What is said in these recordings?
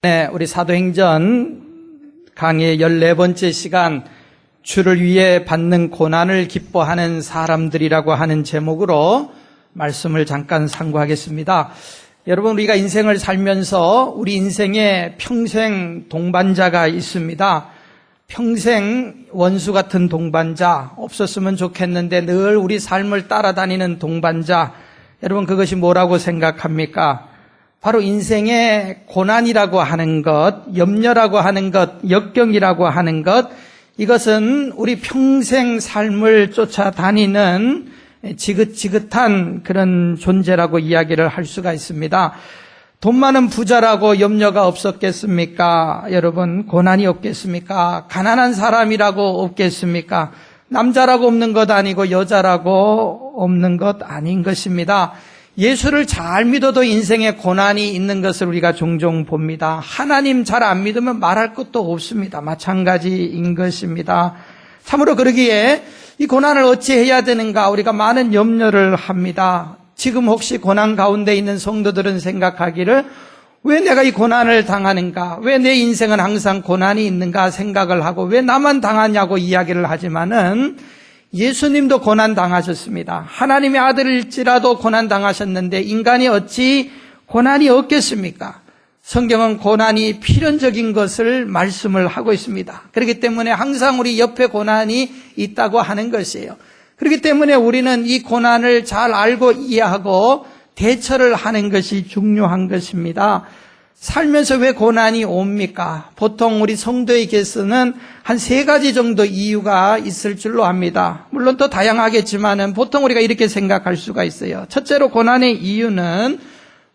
네, 우리 사도행전 강의 14번째 시간, 주를 위해 받는 고난을 기뻐하는 사람들이라고 하는 제목으로 말씀을 잠깐 상고하겠습니다. 여러분, 우리가 인생을 살면서 우리 인생에 평생 동반자가 있습니다. 평생 원수 같은 동반자, 없었으면 좋겠는데 늘 우리 삶을 따라다니는 동반자, 여러분 그것이 뭐라고 생각합니까? 바로 인생의 고난이라고 하는 것, 염려라고 하는 것, 역경이라고 하는 것, 이것은 우리 평생 삶을 쫓아다니는 지긋지긋한 그런 존재라고 이야기를 할 수가 있습니다. 돈 많은 부자라고 염려가 없었겠습니까? 여러분, 고난이 없겠습니까? 가난한 사람이라고 없겠습니까? 남자라고 없는 것 아니고 여자라고 없는 것 아닌 것입니다. 예수를 잘 믿어도 인생에 고난이 있는 것을 우리가 종종 봅니다. 하나님 잘 안 믿으면 말할 것도 없습니다. 마찬가지인 것입니다. 참으로 그러기에 이 고난을 어찌해야 되는가 우리가 많은 염려를 합니다. 지금 혹시 고난 가운데 있는 성도들은 생각하기를 왜 내가 이 고난을 당하는가, 왜 내 인생은 항상 고난이 있는가 생각을 하고 왜 나만 당하냐고 이야기를 하지만은 예수님도 고난 당하셨습니다. 하나님의 아들일지라도 고난 당하셨는데 인간이 어찌 고난이 없겠습니까? 성경은 고난이 필연적인 것을 말씀을 하고 있습니다. 그렇기 때문에 항상 우리 옆에 고난이 있다고 하는 것이에요. 그렇기 때문에 우리는 이 고난을 잘 알고 이해하고 대처를 하는 것이 중요한 것입니다. 살면서 왜 고난이 옵니까? 보통 우리 성도에게서는 한 3가지 정도 이유가 있을 줄로 압니다. 물론 또 다양하겠지만은 보통 우리가 이렇게 생각할 수가 있어요. 첫째로 고난의 이유는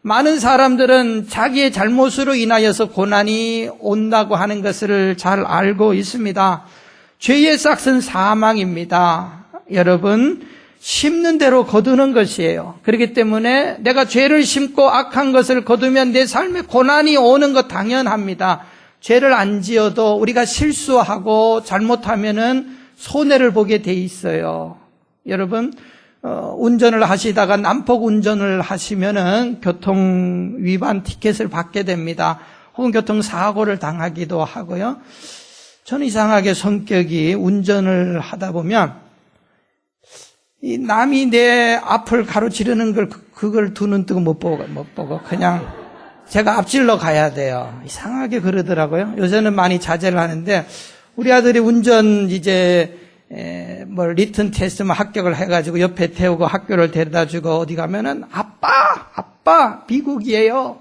많은 사람들은 자기의 잘못으로 인하여서 고난이 온다고 하는 것을 잘 알고 있습니다. 죄의 싹은 사망입니다. 여러분, 심는 대로 거두는 것이에요. 그렇기 때문에 내가 죄를 심고 악한 것을 거두면 내 삶에 고난이 오는 것 당연합니다. 죄를 안 지어도 우리가 실수하고 잘못하면은 손해를 보게 돼 있어요. 여러분, 운전을 하시다가 난폭 운전을 하시면은 교통 위반 티켓을 받게 됩니다. 혹은 교통사고를 당하기도 하고요. 저는 이상하게 성격이 운전을 하다 보면 이 남이 내 앞을 가로지르는 걸 그걸 두 눈 뜨고 못 보고 그냥 제가 앞질러 가야 돼요. 이상하게 그러더라고요. 요새는 많이 자제를 하는데 우리 아들이 운전 이제 리튼 테스트 합격을 해가지고 옆에 태우고 학교를 데려다주고 어디 가면은 아빠 미국이에요.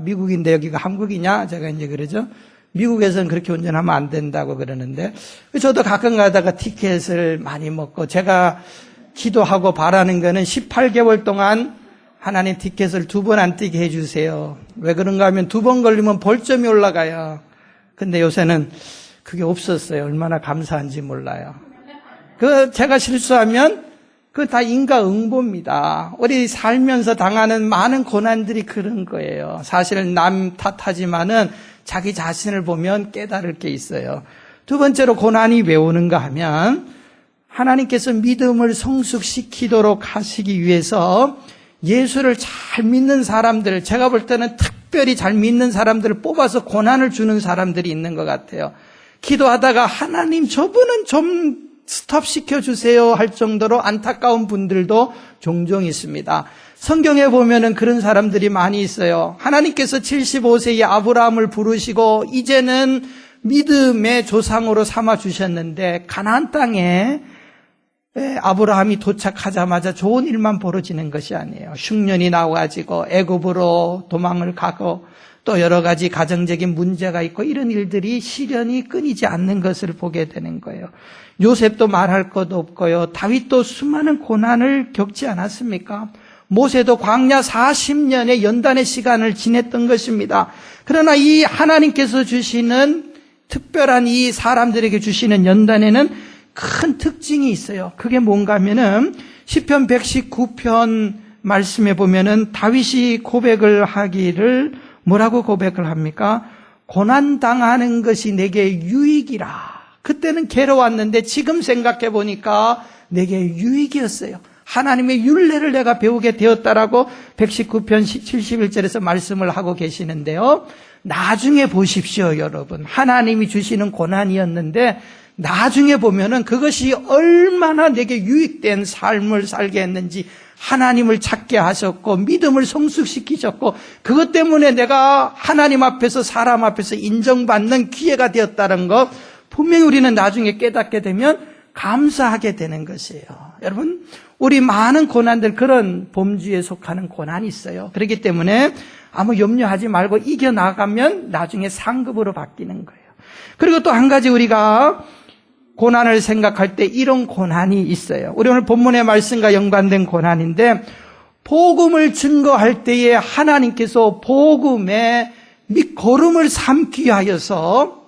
미국인데 여기가 한국이냐? 제가 이제 그러죠. 미국에서는 그렇게 운전하면 안 된다고 그러는데 저도 가끔 가다가 티켓을 많이 먹고 제가 기도하고 바라는 거는 18개월 동안 하나님 티켓을 2번 안 뛰게 해주세요. 왜 그런가 하면 2번 걸리면 벌점이 올라가요. 근데 요새는 그게 없었어요. 얼마나 감사한지 몰라요. 제가 실수하면 다 인과응보입니다. 우리 살면서 당하는 많은 고난들이 그런 거예요. 사실 남 탓하지만은 자기 자신을 보면 깨달을 게 있어요. 두 번째로 고난이 왜 오는가 하면 하나님께서 믿음을 성숙시키도록 하시기 위해서 예수를 잘 믿는 사람들, 제가 볼 때는 특별히 잘 믿는 사람들을 뽑아서 고난을 주는 사람들이 있는 것 같아요. 기도하다가 하나님 저분은 좀 스톱시켜 주세요 할 정도로 안타까운 분들도 종종 있습니다. 성경에 보면은 그런 사람들이 많이 있어요. 하나님께서 75세의 아브라함을 부르시고 이제는 믿음의 조상으로 삼아 주셨는데 가나안 땅에 아브라함이 도착하자마자 좋은 일만 벌어지는 것이 아니에요. 흉년이 나와가지고 애굽으로 도망을 가고 또 여러 가지 가정적인 문제가 있고 이런 일들이 시련이 끊이지 않는 것을 보게 되는 거예요. 요셉도 말할 것 없고요. 다윗도 수많은 고난을 겪지 않았습니까? 모세도 광야 40년의 연단의 시간을 지냈던 것입니다. 그러나 이 하나님께서 주시는 특별한 이 사람들에게 주시는 연단에는 큰 특징이 있어요. 그게 뭔가 하면은 시편 119편 말씀에 보면은 다윗이 고백을 하기를 뭐라고 고백을 합니까? 고난당하는 것이 내게 유익이라. 그때는 괴로웠는데 지금 생각해 보니까 내게 유익이었어요. 하나님의 율례를 내가 배우게 되었다라고 119편 71절에서 말씀을 하고 계시는데요. 나중에 보십시오, 여러분. 하나님이 주시는 고난이었는데 나중에 보면은 그것이 얼마나 내게 유익된 삶을 살게 했는지, 하나님을 찾게 하셨고 믿음을 성숙시키셨고, 그것 때문에 내가 하나님 앞에서 사람 앞에서 인정받는 기회가 되었다는 것, 분명히 우리는 나중에 깨닫게 되면 감사하게 되는 것이에요. 여러분, 우리 많은 고난들, 그런 범주에 속하는 고난이 있어요. 그렇기 때문에 아무 염려하지 말고 이겨나가면 나중에 상급으로 바뀌는 거예요. 그리고 또 한 가지 우리가 고난을 생각할 때 이런 고난이 있어요. 우리 오늘 본문의 말씀과 연관된 고난인데, 복음을 증거할 때에 하나님께서 복음의 밑거름을 삼기 위하여서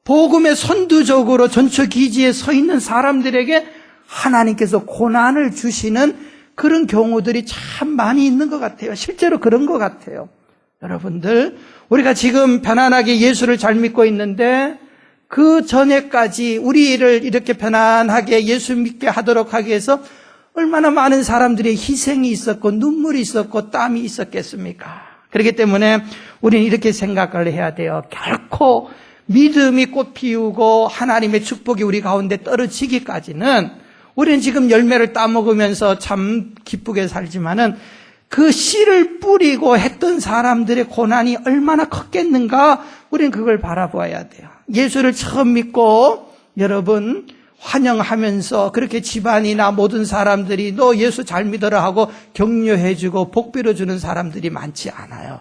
복음의 선두적으로 전처 기지에 서 있는 사람들에게 하나님께서 고난을 주시는 그런 경우들이 참 많이 있는 것 같아요. 실제로 그런 것 같아요. 여러분들, 우리가 지금 편안하게 예수를 잘 믿고 있는데 그 전에까지 우리를 이렇게 편안하게 예수 믿게 하도록 하기 위해서 얼마나 많은 사람들의 희생이 있었고 눈물이 있었고 땀이 있었겠습니까? 그렇기 때문에 우리는 이렇게 생각을 해야 돼요. 결코 믿음이 꽃 피우고 하나님의 축복이 우리 가운데 떨어지기까지는, 우리는 지금 열매를 따먹으면서 참 기쁘게 살지만은 그 씨를 뿌리고 했던 사람들의 고난이 얼마나 컸겠는가, 우리는 그걸 바라보아야 돼요. 예수를 처음 믿고 여러분 환영하면서 그렇게 집안이나 모든 사람들이 너 예수 잘 믿어라 하고 격려해주고 복 빌어주는 사람들이 많지 않아요.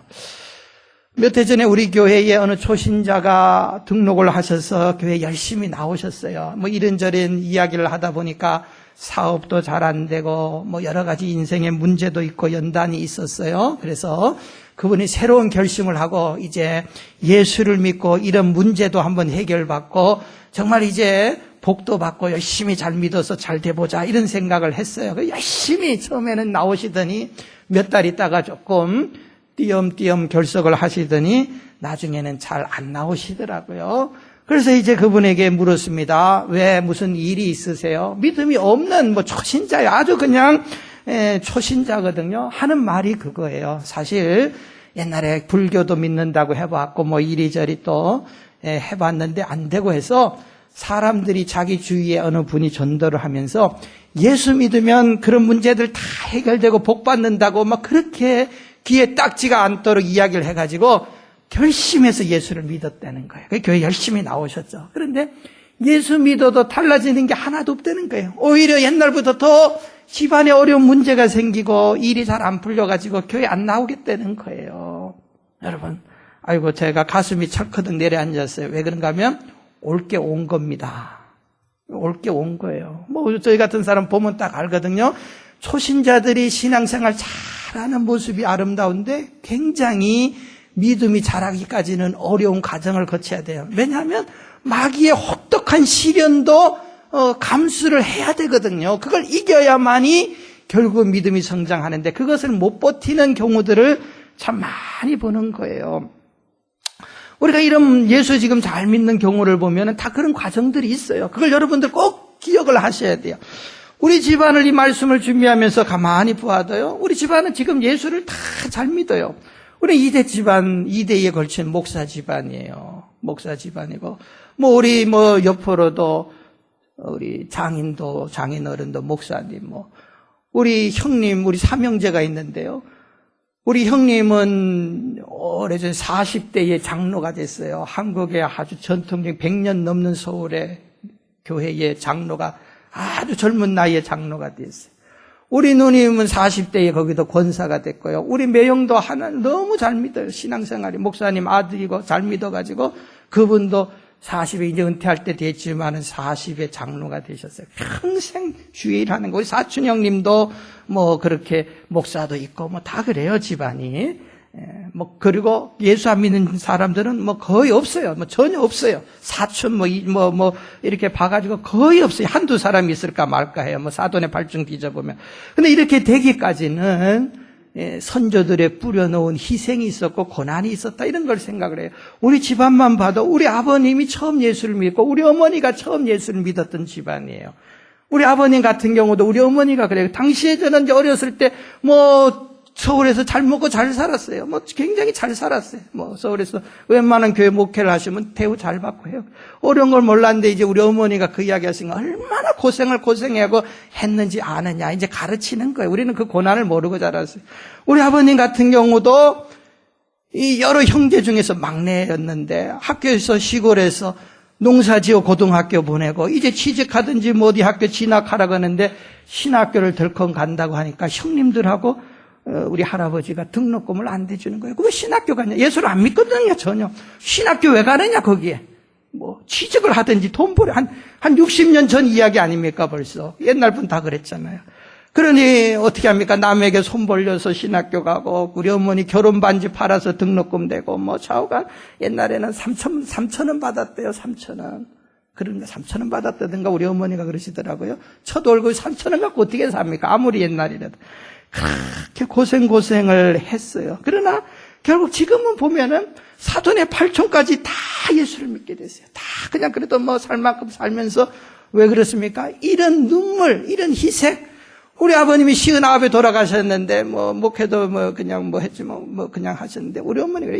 몇 해 전에 우리 교회에 어느 초신자가 등록을 하셔서 교회 열심히 나오셨어요. 뭐 이런저런 이야기를 하다 보니까 사업도 잘 안 되고 뭐 여러 가지 인생의 문제도 있고 연단이 있었어요. 그래서 그분이 새로운 결심을 하고 이제 예수를 믿고 이런 문제도 한번 해결받고 정말 이제 복도 받고 열심히 잘 믿어서 잘 돼보자, 이런 생각을 했어요. 열심히 처음에는 나오시더니 몇 달 있다가 조금 띄엄띄엄 결석을 하시더니 나중에는 잘 안 나오시더라고요. 그래서 이제 그분에게 물었습니다. 왜, 무슨 일이 있으세요? 믿음이 없는 뭐 초신자예요. 아주 그냥 초신자거든요. 하는 말이 그거예요. 사실 옛날에 불교도 믿는다고 해봤고 뭐 이리저리 또 해봤는데 안 되고 해서 사람들이 자기 주위에 어느 분이 전도를 하면서 예수 믿으면 그런 문제들 다 해결되고 복 받는다고 막 그렇게 귀에 딱지가 않도록 이야기를 해가지고 결심해서 예수를 믿었다는 거예요. 교회 열심히 나오셨죠. 그런데 예수 믿어도 달라지는 게 하나도 없다는 거예요. 오히려 옛날부터 더 집안에 어려운 문제가 생기고 일이 잘 안 풀려가지고 교회 안 나오겠다는 거예요. 여러분, 아이고 제가 가슴이 철커덕 내려앉았어요. 왜 그런가 하면 올 게 온 겁니다. 올 게 온 거예요. 뭐 저희 같은 사람 보면 딱 알거든요. 초신자들이 신앙생활 잘하는 모습이 아름다운데 굉장히 믿음이 자라기까지는 어려운 과정을 거쳐야 돼요. 왜냐하면 마귀의 혹독한 시련도 감수를 해야 되거든요. 그걸 이겨야만이 결국 믿음이 성장하는데 그것을 못 버티는 경우들을 참 많이 보는 거예요. 우리가 이런 예수 지금 잘 믿는 경우를 보면 다 그런 과정들이 있어요. 그걸 여러분들 꼭 기억을 하셔야 돼요. 우리 집안을 이 말씀을 준비하면서 가만히 보아도요, 우리 집안은 지금 예수를 다 잘 믿어요. 우리 2대 집안, 2대에 걸친 목사 집안이에요. 목사 집안이고, 우리 옆으로도 우리 장인도, 장인어른도 목사님, 우리 형님, 우리 삼형제가 있는데요. 우리 형님은 오래전 40대에 장로가 됐어요. 한국의 아주 전통적인 100년 넘는 서울의 교회의 장로가 아주 젊은 나이에 장로가 됐어요. 우리 누님은 40대에 거기도 권사가 됐고요. 우리 매형도 하나님 너무 잘 믿어요. 신앙생활이 목사님 아들이고 잘 믿어가지고 그분도 40에 이제 은퇴할 때 됐지만은 40에 장로가 되셨어요. 평생 주의 일하는 거. 우리 사촌 형님도 그렇게 목사도 있고 다 그래요, 집안이. 그리고 예수 안 믿는 사람들은 거의 없어요. 전혀 없어요. 사촌 이렇게 봐가지고 거의 없어요. 한두 사람이 있을까 말까 해요. 사돈의 발중 뒤져보면. 근데 이렇게 되기까지는 선조들의 뿌려놓은 희생이 있었고 고난이 있었다, 이런 걸 생각을 해요. 우리 집안만 봐도 우리 아버님이 처음 예수를 믿고 우리 어머니가 처음 예수를 믿었던 집안이에요. 우리 아버님 같은 경우도 우리 어머니가 그래요. 당시에 저는 이제 어렸을 때 서울에서 잘 먹고 잘 살았어요. 굉장히 잘 살았어요. 서울에서 웬만한 교회 목회를 하시면 대우 잘 받고 해요. 어려운 걸 몰랐는데 이제 우리 어머니가 그 이야기 하시니까 얼마나 고생하고 했는지 아느냐. 이제 가르치는 거예요. 우리는 그 고난을 모르고 자랐어요. 우리 아버님 같은 경우도 이 여러 형제 중에서 막내였는데 학교에서 시골에서 농사지어 고등학교 보내고 이제 취직하든지 어디 학교 진학하라고 하는데 신학교를 덜컹 간다고 하니까 형님들하고 우리 할아버지가 등록금을 안 대주는 거예요. 왜 신학교 가냐? 예수를 안 믿거든요, 전혀. 신학교 왜 가느냐, 거기에. 취직을 하든지 돈 벌여. 한 60년 전 이야기 아닙니까, 벌써. 옛날 분 다 그랬잖아요. 그러니 어떻게 합니까? 남에게 손 벌려서 신학교 가고, 우리 어머니 결혼 반지 팔아서 등록금 대고, 좌우간 옛날에는 3,000원 받았대요, 3,000원. 그런가 3,000원 받았다든가 우리 어머니가 그러시더라고요. 첫 월급 3,000원 갖고 어떻게 삽니까? 아무리 옛날이라도. 그렇게 고생을 했어요. 그러나 결국 지금은 보면은 사돈의 8촌까지 다 예수를 믿게 됐어요. 다 그냥 그래도 살 만큼 살면서 왜 그렇습니까? 이런 눈물, 이런 희생. 우리 아버님이 59에 돌아가셨는데 목회도 그냥 했지 그냥 하셨는데 우리 어머니가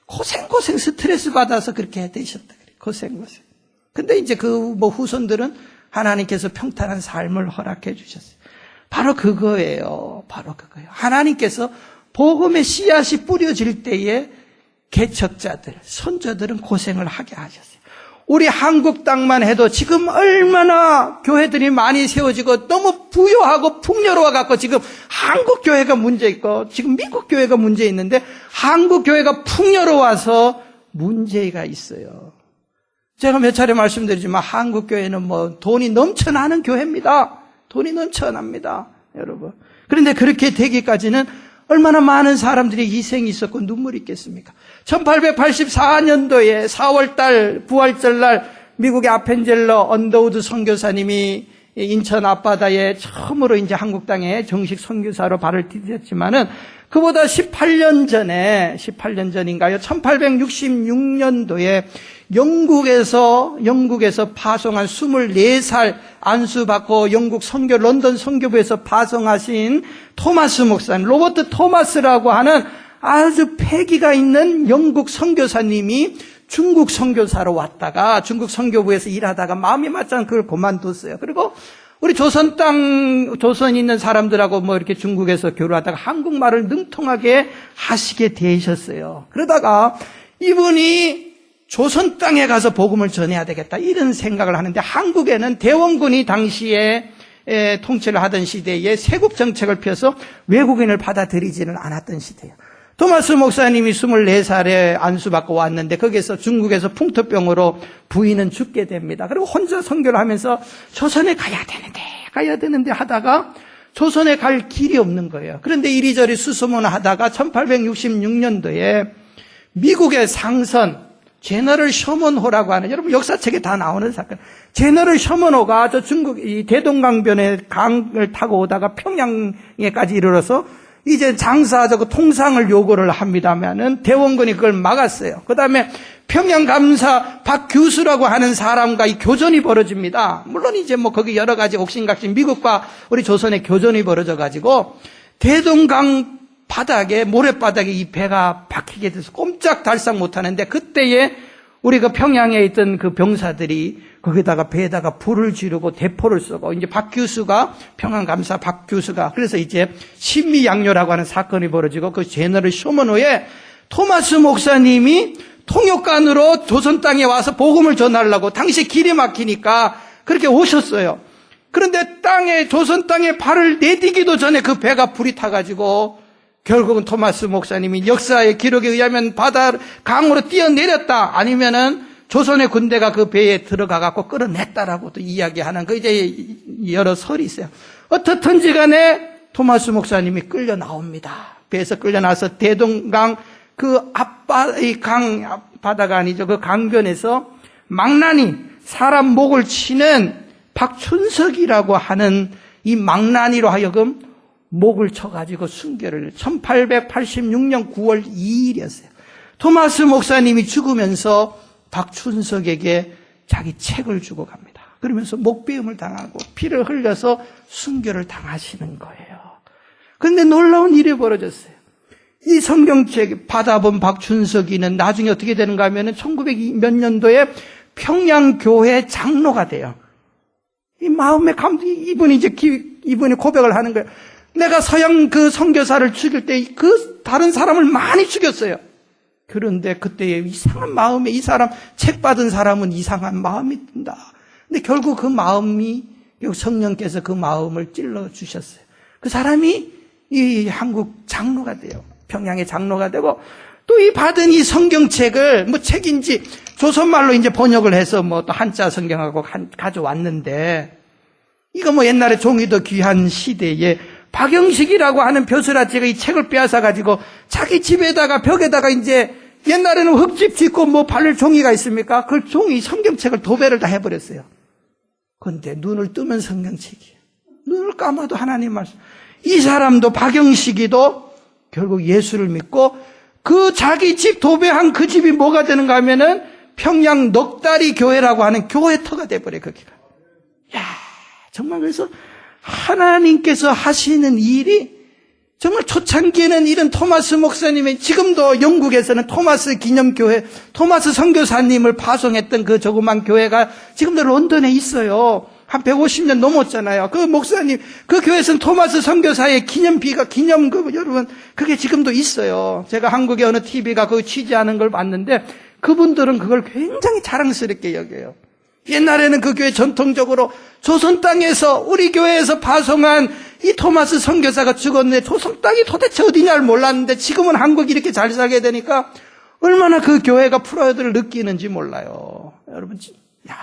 고생 스트레스 받아서 그렇게 되셨다. 고생. 근데 이제 후손들은 하나님께서 평탄한 삶을 허락해 주셨어요. 바로 그거예요. 하나님께서 복음의 씨앗이 뿌려질 때에 개척자들, 선조들은 고생을 하게 하셨어요. 우리 한국 땅만 해도 지금 얼마나 교회들이 많이 세워지고 너무 부유하고 풍요로워 갖고 지금 한국 교회가 문제 있고 지금 미국 교회가 문제 있는데 한국 교회가 풍요로워서 문제가 있어요. 제가 몇 차례 말씀드리지만 한국 교회는 돈이 넘쳐나는 교회입니다. 돈이 넘쳐납니다, 여러분. 그런데 그렇게 되기까지는 얼마나 많은 사람들이 희생이 있었고 눈물이 있겠습니까? 1884년도에 4월달 부활절날 미국의 아펜젤러 언더우드 선교사님이 인천 앞바다에 처음으로 이제 한국 땅에 정식 선교사로 발을 디뎠지만은 그보다 18년 전인가요? 1866년도에 영국에서 파송한 24살 안수받고 영국 런던 선교부에서 파송하신 토마스 목사님, 로버트 토마스라고 하는 아주 패기가 있는 영국 선교사님이 중국 선교사로 왔다가 중국 선교부에서 일하다가 마음이 맞지 않고 그걸 그만뒀어요. 그리고 우리 조선에 있는 사람들하고 이렇게 중국에서 교류하다가 한국말을 능통하게 하시게 되셨어요. 그러다가 이분이 조선 땅에 가서 복음을 전해야 되겠다 이런 생각을 하는데 한국에는 대원군이 당시에 통치를 하던 시대에 세국 정책을 펴서 외국인을 받아들이지는 않았던 시대예요. 토마스 목사님이 24살에 안수받고 왔는데 거기에서 중국에서 풍토병으로 부인은 죽게 됩니다. 그리고 혼자 선교를 하면서 조선에 가야 되는데 하다가 조선에 갈 길이 없는 거예요. 그런데 이리저리 수소문을 하다가 1866년도에 미국의 상선 제너럴 셔먼호라고 하는, 여러분 역사책에 다 나오는 사건. 제너럴 셔먼호가 중국 이 대동강변의 강을 타고 오다가 평양에까지 이르러서 이제 장사하자고 통상을 요구를 합니다면은 대원군이 그걸 막았어요. 그 다음에 평양감사 박규수라고 하는 사람과 이 교전이 벌어집니다. 물론 이제 거기 여러 가지 옥신각신 미국과 우리 조선의 교전이 벌어져 가지고 대동강 바닥에, 모래바닥에 이 배가 박히게 돼서 꼼짝달싹 못하는데 그때에 우리 평양에 있던 그 병사들이 거기다가 배에다가 불을 지르고 대포를 쏘고 이제 평양감사 박규수가 그래서 이제 신미양요라고 하는 사건이 벌어지고 그 제너럴 셔먼호에 토마스 목사님이 통역관으로 조선 땅에 와서 복음을 전하려고 당시 길이 막히니까 그렇게 오셨어요. 그런데 조선 땅에 발을 내디기도 전에 그 배가 불이 타가지고 결국은 토마스 목사님이 역사의 기록에 의하면 강으로 뛰어내렸다. 아니면은 조선의 군대가 그 배에 들어가갖고 끌어냈다라고 또 이야기하는 이제 여러 설이 있어요. 어떻든지 간에 토마스 목사님이 끌려 나옵니다. 배에서 끌려 나와서 대동강 바다가 아니죠. 그 강변에서 망나니, 사람 목을 치는 박춘석이라고 하는 이 망나니로 하여금 목을 쳐가지고 순교를 1886년 9월 2일이었어요. 토마스 목사님이 죽으면서 박춘석에게 자기 책을 주고 갑니다. 그러면서 목베임을 당하고 피를 흘려서 순교를 당하시는 거예요. 그런데 놀라운 일이 벌어졌어요. 이 성경책 받아본 박춘석이는 나중에 어떻게 되는가 하면은 1900몇 년도에 평양교회 장로가 돼요. 이 마음의 이분이 고백을 하는 거예요. 내가 서양 그 선교사를 죽일 때 그 다른 사람을 많이 죽였어요. 그런데 그때 이상한 마음에 이 사람 책 받은 사람은 이상한 마음이 든다. 근데 결국 그 마음이 성령께서 그 마음을 찔러 주셨어요. 그 사람이 이 한국 장로가 돼요. 평양의 장로가 되고 또 이 받은 이 성경책을 뭐 책인지 조선말로 이제 번역을 해서 뭐 또 한자 성경하고 가져왔는데 이거 뭐 옛날에 종이도 귀한 시대에 박영식이라고 하는 벼슬아치가 이 책을 빼앗아 가지고 자기 집에다가 벽에다가 이제 옛날에는 흙집 짓고 뭐 바를 종이가 있습니까? 그 종이 성경책을 도배를 다 해버렸어요. 그런데 눈을 뜨면 성경책이에요. 눈을 감아도 하나님 말씀. 이 사람도 박영식이도 결국 예수를 믿고 그 자기 집 도배한 그 집이 뭐가 되는가 하면은 평양 넉다리 교회라고 하는 교회터가 돼버려요. 거기가. 야, 정말 그래서 하나님께서 하시는 일이 정말 초창기에는 이런 토마스 목사님의 지금도 영국에서는 토마스 기념교회, 토마스 선교사님을 파송했던 그 조그만 교회가 지금도 런던에 있어요. 한 150년 넘었잖아요. 그 목사님, 그 교회에서는 토마스 선교사의 여러분, 그게 지금도 있어요. 제가 한국의 어느 TV가 그 취재하는 걸 봤는데 그분들은 그걸 굉장히 자랑스럽게 여겨요. 옛날에는 그 교회 전통적으로 조선 땅에서 우리 교회에서 파송한 이 토마스 선교사가 죽었는데 조선 땅이 도대체 어디냐를 몰랐는데 지금은 한국이 이렇게 잘 살게 되니까 얼마나 그 교회가 프라이드를 느끼는지 몰라요. 여러분, 야,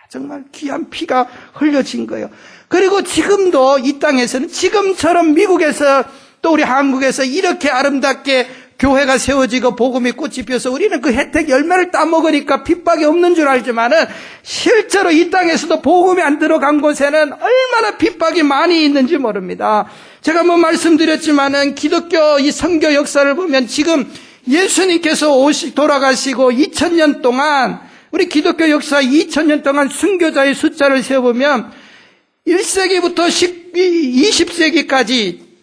정말 귀한 피가 흘려진 거예요. 그리고 지금도 이 땅에서는 지금처럼 미국에서 또 우리 한국에서 이렇게 아름답게 교회가 세워지고 복음이 꽃이 피어서 우리는 그 혜택 열매를 따먹으니까 핍박이 없는 줄 알지만은 실제로 이 땅에서도 복음이 안 들어간 곳에는 얼마나 핍박이 많이 있는지 모릅니다. 제가 뭐 말씀드렸지만은 기독교 이 선교 역사를 보면 지금 예수님께서 돌아가시고 2000년 동안 우리 기독교 역사 2000년 동안 순교자의 숫자를 세어보면 1세기부터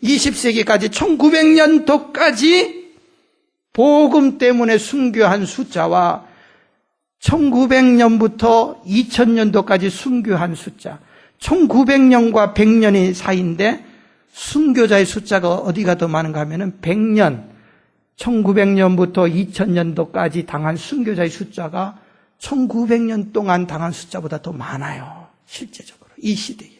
20세기까지 1900년도까지 복음 때문에 순교한 숫자와 1900년부터 2000년도까지 순교한 숫자, 1900년과 100년이 사이인데 순교자의 숫자가 어디가 더 많은가 하면은 100년, 1900년부터 2000년도까지 당한 순교자의 숫자가 1900년 동안 당한 숫자보다 더 많아요. 실제적으로 이 시대에.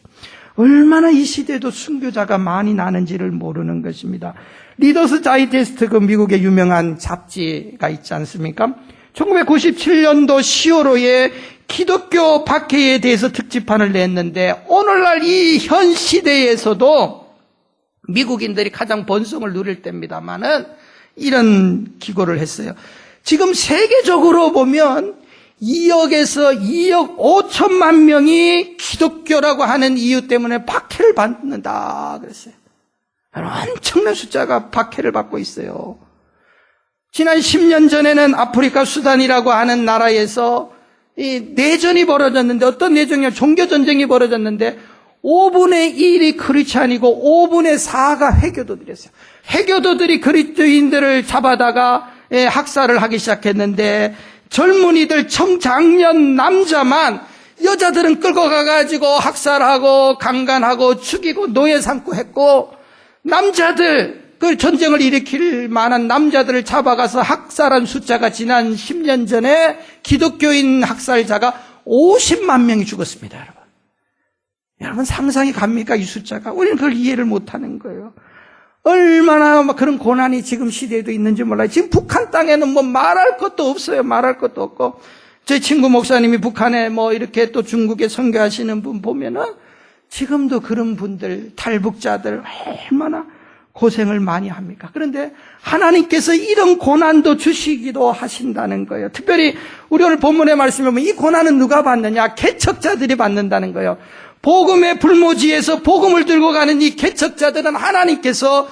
얼마나 이 시대에도 순교자가 많이 나는지를 모르는 것입니다. 리더스 다이제스트, 그 미국의 유명한 잡지가 있지 않습니까? 1997년도 10월호에 기독교 박해에 대해서 특집판을 냈는데 오늘날 이 현 시대에서도 미국인들이 가장 번성을 누릴 때입니다만은 이런 기고를 했어요. 지금 세계적으로 보면 2억에서 2억 5천만 명이 기독교라고 하는 이유 때문에 박해를 받는다 그랬어요. 엄청난 숫자가 박해를 받고 있어요. 지난 10년 전에는 아프리카 수단이라고 하는 나라에서 이 내전이 벌어졌는데 어떤 내전이냐, 종교전쟁이 벌어졌는데 5분의 1이 크리스찬이고 5분의 4가 해교도들이었어요. 해교도들이 그리스도인들을 잡아다가 학살을 하기 시작했는데 젊은이들 청장년 남자만 여자들은 끌고 가가지고 학살하고 강간하고 죽이고 노예 삼고 했고 남자들, 그 전쟁을 일으킬 만한 남자들을 잡아가서 학살한 숫자가 지난 10년 전에 기독교인 학살자가 50만 명이 죽었습니다, 여러분. 여러분 상상이 갑니까, 이 숫자가? 우리는 그걸 이해를 못하는 거예요. 얼마나 그런 고난이 지금 시대에도 있는지 몰라요. 지금 북한 땅에는 뭐 말할 것도 없어요. 말할 것도 없고. 제 친구 목사님이 북한에 뭐 이렇게 또 중국에 선교하시는 분 보면은 지금도 그런 분들, 탈북자들 얼마나 고생을 많이 합니까? 그런데 하나님께서 이런 고난도 주시기도 하신다는 거예요. 특별히 우리 오늘 본문의 말씀에 보면 이 고난은 누가 받느냐? 개척자들이 받는다는 거예요. 복음의 불모지에서 복음을 들고 가는 이 개척자들은 하나님께서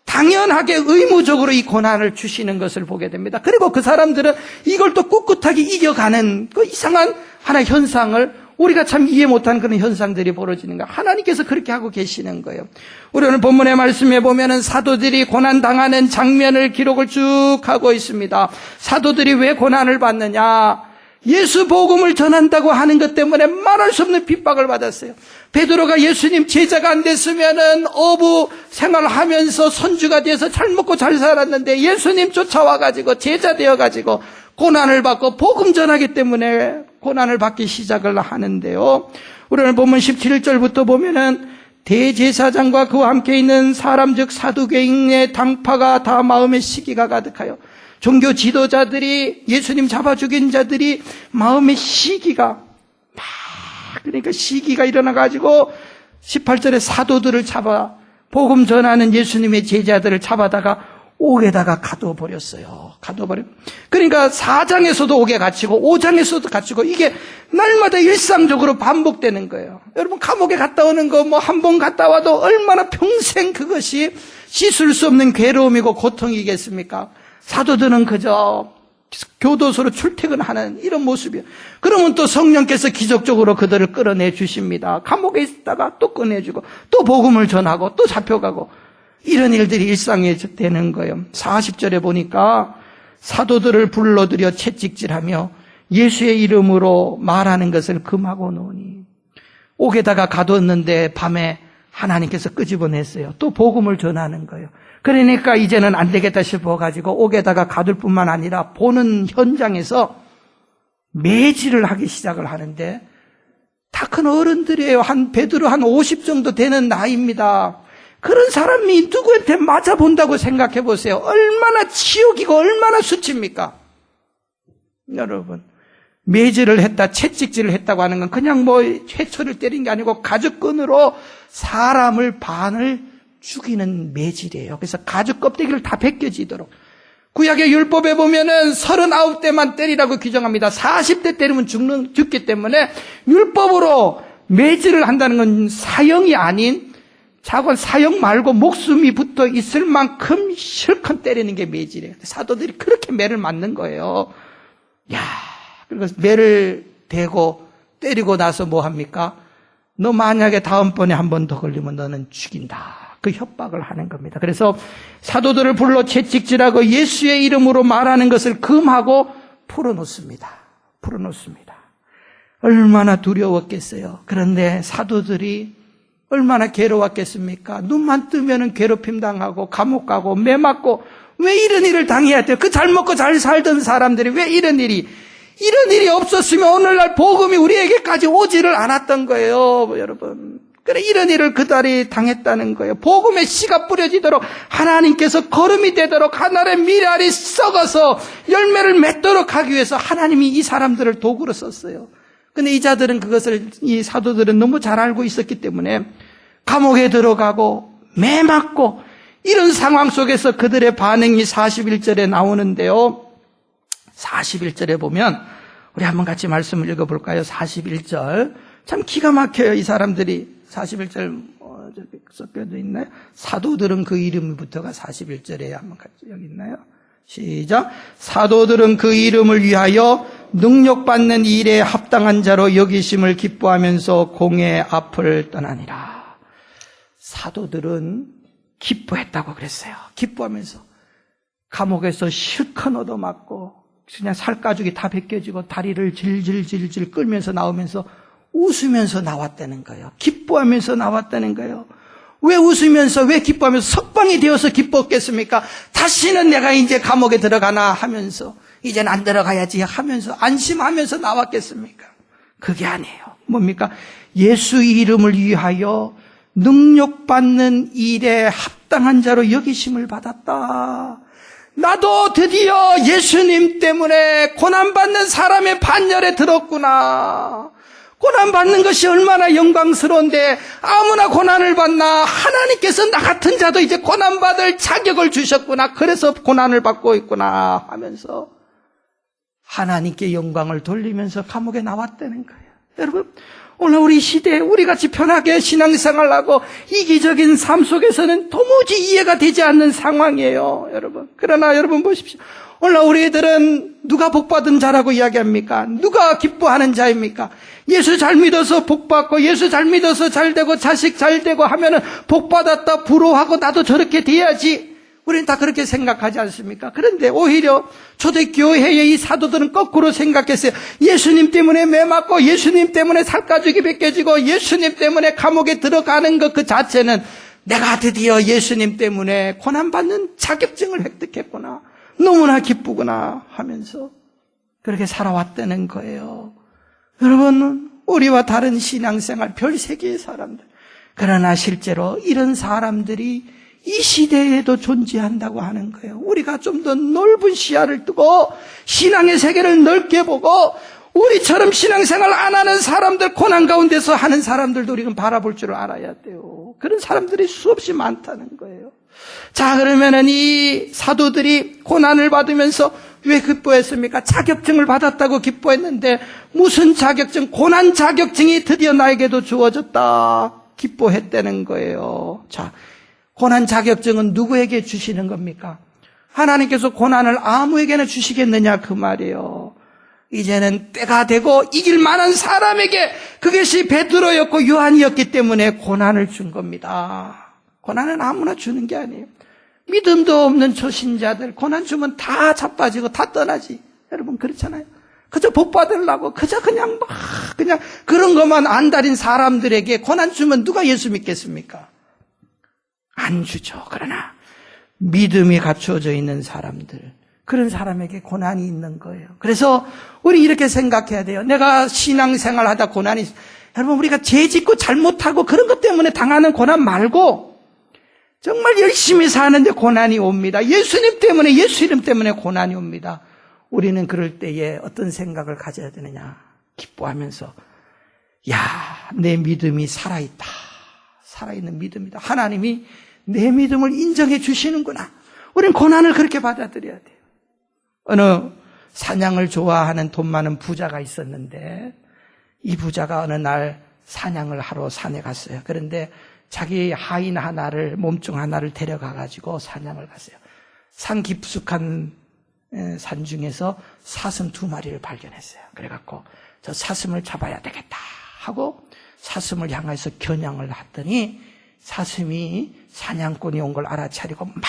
당연하게 의무적으로 이 고난을 주시는 것을 보게 됩니다. 그리고 그 사람들은 이걸 또 꿋꿋하게 이겨가는 그 이상한 하나의 현상을 우리가 참 이해 못하는 그런 현상들이 벌어지는 거예요. 하나님께서 그렇게 하고 계시는 거예요. 우리 오늘 본문의 말씀에 보면은 사도들이 고난당하는 장면을 기록을 쭉 하고 있습니다. 사도들이 왜 고난을 받느냐? 예수 복음을 전한다고 하는 것 때문에 말할 수 없는 핍박을 받았어요. 베드로가 예수님 제자가 안 됐으면은 어부 생활하면서 선주가 돼서 잘 먹고 잘 살았는데 예수님 쫓아와가지고 제자 되어가지고 고난을 받고 복음 전하기 때문에 고난을 받기 시작을 하는데요. 우리 오늘 보면 17절부터 보면은 대제사장과 그와 함께 있는 사람 즉 사두개인의 당파가 다 마음에 시기가 가득하여 종교 지도자들이 예수님 잡아 죽인 자들이 마음에 시기가 그러니까 시기가 일어나가지고 18절에 사도들을 잡아 복음 전하는 예수님의 제자들을 잡아다가 옥에다가 가둬버렸어요. 그러니까 4장에서도 옥에 갇히고 5장에서도 갇히고 이게 날마다 일상적으로 반복되는 거예요. 여러분 감옥에 갔다 오는 거 뭐 한 번 갔다 와도 얼마나 평생 그것이 씻을 수 없는 괴로움이고 고통이겠습니까? 사도들은 그저 교도소로 출퇴근하는 이런 모습이에요. 그러면 또 성령께서 기적적으로 그들을 끌어내 주십니다. 감옥에 있다가 또 꺼내주고 또 복음을 전하고 또 잡혀가고 이런 일들이 일상에 되는 거예요. 40절에 보니까 사도들을 불러들여 채찍질하며 예수의 이름으로 말하는 것을 금하고 노니 옥에다가 가뒀는데 밤에 하나님께서 끄집어냈어요. 또 복음을 전하는 거예요. 그러니까 이제는 안 되겠다 싶어가지고 옥에다가 가둘 뿐만 아니라 보는 현장에서 매질을 하기 시작을 하는데 다 큰 어른들이에요. 베드로 한 50 정도 되는 나이입니다. 그런 사람이 누구한테 맞아본다고 생각해 보세요. 얼마나 치욕이고 얼마나 수치입니까? 여러분, 매질을 했다, 채찍질을 했다고 하는 건 그냥 뭐 회초를 때린 게 아니고 가죽끈으로 사람을 반을 죽이는 매질이에요. 그래서 가죽 껍데기를 다 벗겨지도록. 구약의 율법에 보면은 39대만 때리라고 규정합니다. 40대 때리면 죽기 때문에 율법으로 매질을 한다는 건 사형이 아닌 자건 사형 말고 목숨이 붙어 있을 만큼 실컷 때리는 게 매질이에요. 사도들이 그렇게 매를 맞는 거예요. 그리고 매를 대고 때리고 나서 뭐 합니까? 너 만약에 다음번에 한 번 더 걸리면 너는 죽인다. 그 협박을 하는 겁니다. 그래서 사도들을 불러 채찍질하고 예수의 이름으로 말하는 것을 금하고 풀어놓습니다. 얼마나 두려웠겠어요. 그런데 사도들이 얼마나 괴로웠겠습니까? 눈만 뜨면은 괴롭힘 당하고 감옥 가고 매 맞고 왜 이런 일을 당해야 돼요? 그 잘 먹고 잘 살던 사람들이 왜 이런 일이 없었으면 오늘날 복음이 우리에게까지 오지를 않았던 거예요, 여러분. 그래 이런 일을 그달이 당했다는 거예요. 복음의 씨가 뿌려지도록 하나님께서 거름이 되도록 하나님의 미랄이 썩어서 열매를 맺도록 하기 위해서 하나님이 이 사람들을 도구로 썼어요. 근데 이 자들은 이 사도들은 너무 잘 알고 있었기 때문에 감옥에 들어가고 매 맞고 이런 상황 속에서 그들의 반응이 41절에 나오는데요. 41절에 보면 우리 한번 같이 말씀을 읽어볼까요? 41절 참 기가 막혀요. 이 사람들이 41절 섞여져 있나요? 사도들은 그 이름부터가 41절에 한번 같이 여기 있나요? 시작. 사도들은 그 이름을 위하여 능력받는 일에 합당한 자로 여기심을 기뻐하면서 공의 앞을 떠나니라. 사도들은 기뻐했다고 그랬어요. 기뻐하면서 감옥에서 실컷 얻어맞고 그냥 살가죽이 다 벗겨지고 다리를 질질질질 끌면서 나오면서 웃으면서 나왔다는 거예요. 기뻐하면서 나왔다는 거예요. 왜 웃으면서 왜 기뻐하면서 석방이 되어서 기뻤겠습니까? 다시는 내가 이제 감옥에 들어가나 하면서 이제는 안 들어가야지 하면서 안심하면서 나왔겠습니까? 그게 아니에요. 뭡니까? 예수 이름을 위하여 능력받는 일에 합당한 자로 여기심을 받았다. 나도 드디어 예수님 때문에 고난받는 사람의 반열에 들었구나. 고난받는 것이 얼마나 영광스러운데 아무나 고난을 받나. 하나님께서 나 같은 자도 이제 고난받을 자격을 주셨구나. 그래서 고난을 받고 있구나 하면서 하나님께 영광을 돌리면서 감옥에 나왔다는 거예요. 여러분, 오늘 우리 시대에 우리같이 편하게 신앙생활을 하고 이기적인 삶 속에서는 도무지 이해가 되지 않는 상황이에요. 여러분, 그러나 여러분 보십시오. 오늘 우리들은 누가 복받은 자라고 이야기합니까? 누가 기뻐하는 자입니까? 예수 잘 믿어서 복받고 예수 잘 믿어서 잘 되고 자식 잘 되고 하면은 복받았다 부러워하고 나도 저렇게 돼야지. 우리는 다 그렇게 생각하지 않습니까? 그런데 오히려 초대교회의 이 사도들은 거꾸로 생각했어요. 예수님 때문에 매 맞고 예수님 때문에 살가죽이 벗겨지고 예수님 때문에 감옥에 들어가는 것 그 자체는 내가 드디어 예수님 때문에 고난받는 자격증을 획득했구나. 너무나 기쁘구나 하면서 그렇게 살아왔다는 거예요. 여러분, 우리와 다른 신앙생활 별 세계의 사람들. 그러나 실제로 이런 사람들이 이 시대에도 존재한다고 하는 거예요. 우리가 좀 더 넓은 시야를 두고 신앙의 세계를 넓게 보고 우리처럼 신앙생활 안 하는 사람들, 고난 가운데서 하는 사람들도 우리가 바라볼 줄 알아야 돼요. 그런 사람들이 수없이 많다는 거예요. 자, 그러면은 이 사도들이 고난을 받으면서 왜 기뻐했습니까? 자격증을 받았다고 기뻐했는데 무슨 자격증? 고난 자격증이 드디어 나에게도 주어졌다. 기뻐했다는 거예요. 자, 고난 자격증은 누구에게 주시는 겁니까? 하나님께서 고난을 아무에게나 주시겠느냐 그 말이에요. 이제는 때가 되고 이길 만한 사람에게 그것이 베드로였고 요한이었기 때문에 고난을 준 겁니다. 고난은 아무나 주는 게 아니에요. 믿음도 없는 초신자들 고난 주면 다 자빠지고 다 떠나지. 여러분 그렇잖아요. 그저 복 받으려고 그저 그냥 그런 것만 안달인 사람들에게 고난 주면 누가 예수 믿겠습니까? 안 주죠. 그러나 믿음이 갖추어져 있는 사람들, 그런 사람에게 고난이 있는 거예요. 그래서 우리 이렇게 생각해야 돼요. 내가 신앙생활 하다 고난이, 여러분 우리가 죄 짓고 잘못하고 그런 것 때문에 당하는 고난 말고 정말 열심히 사는데 고난이 옵니다. 예수님 때문에, 예수 이름 때문에 고난이 옵니다. 우리는 그럴 때에 어떤 생각을 가져야 되느냐? 기뻐하면서 야, 내 믿음이 살아있다. 살아있는 믿음이다. 하나님이 내 믿음을 인정해 주시는구나. 우리는 고난을 그렇게 받아들여야 돼요. 어느 사냥을 좋아하는 돈 많은 부자가 있었는데 이 부자가 어느 날 사냥을 하러 산에 갔어요. 그런데 자기 하인 하나를, 몸종 하나를 데려가가지고 사냥을 갔어요. 산 깊숙한 산 중에서 사슴 2마리를 발견했어요. 그래갖고 저 사슴을 잡아야 되겠다 하고 사슴을 향해서 겨냥을 했더니 사슴이 사냥꾼이 온 걸 알아차리고 막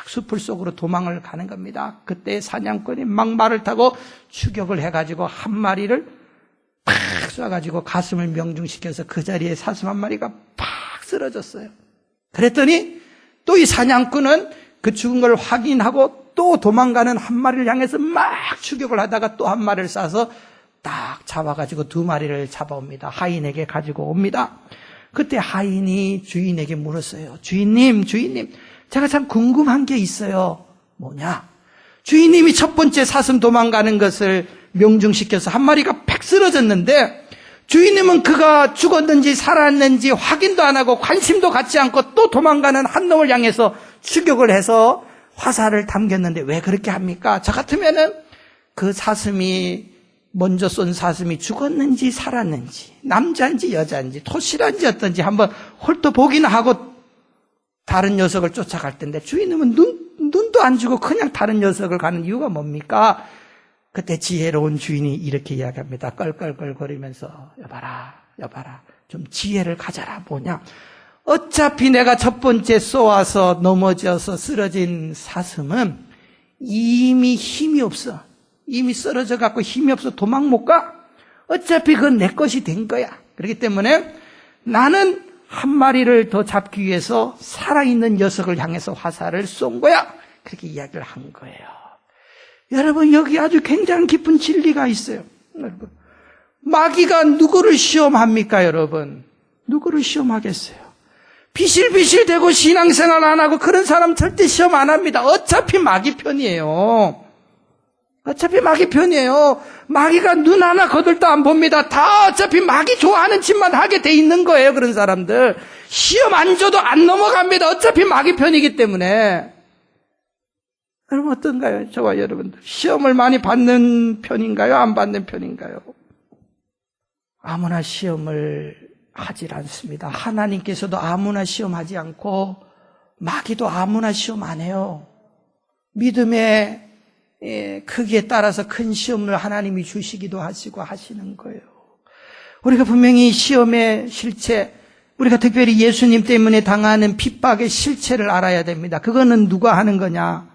숲을 속으로 도망을 가는 겁니다. 그때 사냥꾼이 막 말을 타고 추격을 해가지고 한 마리를 팍 쏴가지고 가슴을 명중시켜서 그 자리에 사슴 한 마리가 팍 쓰러졌어요. 그랬더니 또 이 사냥꾼은 그 죽은 걸 확인하고 또 도망가는 한 마리를 향해서 막 추격을 하다가 또 한 마리를 쏴서 딱 잡아가지고 2마리를 잡아옵니다. 하인에게 가지고 옵니다. 그때 하인이 주인에게 물었어요. 주인님, 제가 참 궁금한 게 있어요. 뭐냐? 주인님이 첫 번째 사슴 도망가는 것을 명중시켜서 한 마리가 팍 쓰러졌는데 주인님은 그가 죽었는지 살았는지 확인도 안 하고 관심도 갖지 않고 또 도망가는 한 놈을 향해서 추격을 해서 화살을 담겼는데 왜 그렇게 합니까? 저 같으면은 그 사슴이 먼저 쏜 사슴이 죽었는지 살았는지 남자인지 여자인지 토실한지 어떤지 한번 훑어보기나 하고 다른 녀석을 쫓아갈 텐데 주인님은 눈도 안 주고 그냥 다른 녀석을 가는 이유가 뭡니까? 그때 지혜로운 주인이 이렇게 이야기합니다. 껄껄껄거리면서 여봐라 좀 지혜를 가져라. 뭐냐? 어차피 내가 첫 번째 쏘아서 넘어져서 쓰러진 사슴은 이미 힘이 없어. 이미 쓰러져 갖고 힘이 없어 도망 못 가. 어차피 그건 내 것이 된 거야. 그렇기 때문에 나는 한 마리를 더 잡기 위해서 살아있는 녀석을 향해서 화살을 쏜 거야. 그렇게 이야기를 한 거예요. 여러분 여기 아주 굉장히 깊은 진리가 있어요. 여러분 마귀가 누구를 시험합니까? 여러분 누구를 시험하겠어요? 비실비실대고 신앙생활 안 하고 그런 사람 절대 시험 안 합니다. 어차피 마귀 편이에요. 어차피 마귀 편이에요. 마귀가 눈 하나 거들도 안 봅니다. 다 어차피 마귀 좋아하는 짓만 하게 돼 있는 거예요. 그런 사람들 시험 안 줘도 안 넘어갑니다. 어차피 마귀 편이기 때문에. 여러분 어떤가요? 저와 여러분들 시험을 많이 받는 편인가요? 안 받는 편인가요? 아무나 시험을 하질 않습니다. 하나님께서도 아무나 시험하지 않고 마귀도 아무나 시험 안 해요. 믿음의 크기에 따라서 큰 시험을 하나님이 주시기도 하시고 하시는 거예요. 우리가 분명히 시험의 실체, 우리가 특별히 예수님 때문에 당하는 핍박의 실체를 알아야 됩니다. 그거는 누가 하는 거냐?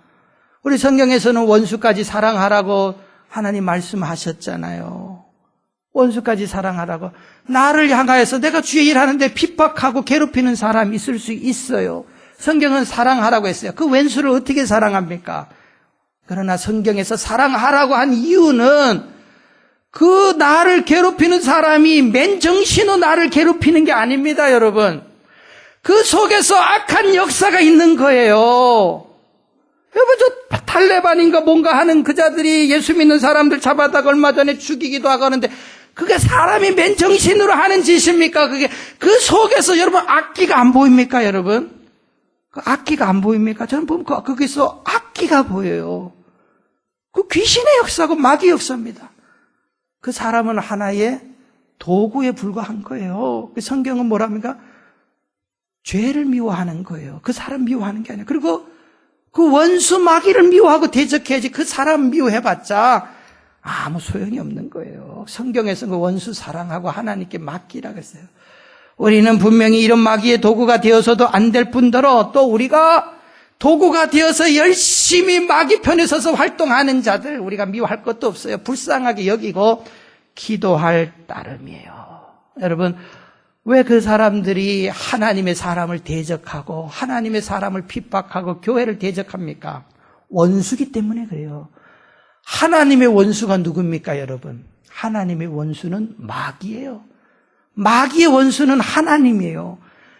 우리 성경에서는 원수까지 사랑하라고 하나님 말씀하셨잖아요. 원수까지 사랑하라고. 나를 향하여서 내가 주의 일하는데 핍박하고 괴롭히는 사람이 있을 수 있어요. 성경은 사랑하라고 했어요. 그 왼수를 어떻게 사랑합니까? 그러나 성경에서 사랑하라고 한 이유는 그 나를 괴롭히는 사람이 맨정신으로 나를 괴롭히는 게 아닙니다, 여러분. 그 속에서 악한 역사가 있는 거예요. 여러분, 저 탈레반인가 뭔가 하는 그 자들이 예수 믿는 사람들 잡아다가 얼마 전에 죽이기도 하고 하는데 그게 사람이 맨정신으로 하는 짓입니까? 그게 그 속에서 여러분 악기가 안 보입니까, 여러분? 그 악기가 안 보입니까? 저는 보면 거기서 악기가 보여요. 그 귀신의 역사고 마귀의 역사입니다. 그 사람은 하나의 도구에 불과한 거예요. 성경은 뭐랍니까? 죄를 미워하는 거예요. 그 사람 미워하는 게 아니에요. 그리고 그 원수 마귀를 미워하고 대적해야지 그 사람 미워해봤자 아무 소용이 없는 거예요. 성경에서는 그 원수 사랑하고 하나님께 맡기라고 했어요. 우리는 분명히 이런 마귀의 도구가 되어서도 안 될 뿐더러 또 우리가 도구가 되어서 열심히 마귀 편에 서서 활동하는 자들 우리가 미워할 것도 없어요. 불쌍하게 여기고 기도할 따름이에요. 여러분, 왜 그 사람들이 하나님의 사람을 대적하고 하나님의 사람을 핍박하고 교회를 대적합니까? 원수기 때문에 그래요. 하나님의 원수가 누굽니까, 여러분? 하나님의 원수는 마귀예요. 마귀의 원수는 하나님이에요.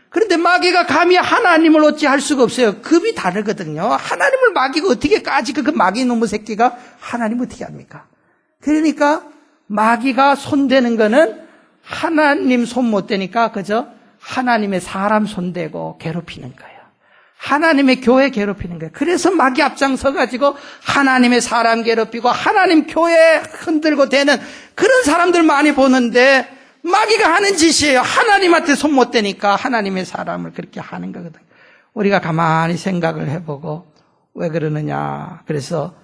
그런데 마귀가 감히 하나님을 어찌 할 수가 없어요. 급이 다르거든요. 하나님을 마귀가 어떻게 까짓 그 마귀 놈의 새끼가 하나님을 어떻게 합니까? 그러니까 마귀가 손대는 거는 하나님 손 못 대니까 그저 하나님의 사람 손대고 괴롭히는 거예요. 하나님의 교회 괴롭히는 거예요. 그래서 마귀 앞장서 가지고 하나님의 사람 괴롭히고 하나님 교회 흔들고 되는 그런 사람들 많이 보는데 마귀가 하는 짓이에요. 하나님한테 손 못 대니까 하나님의 사람을 그렇게 하는 거거든요. 우리가 가만히 생각을 해보고 왜 그러느냐. 그래서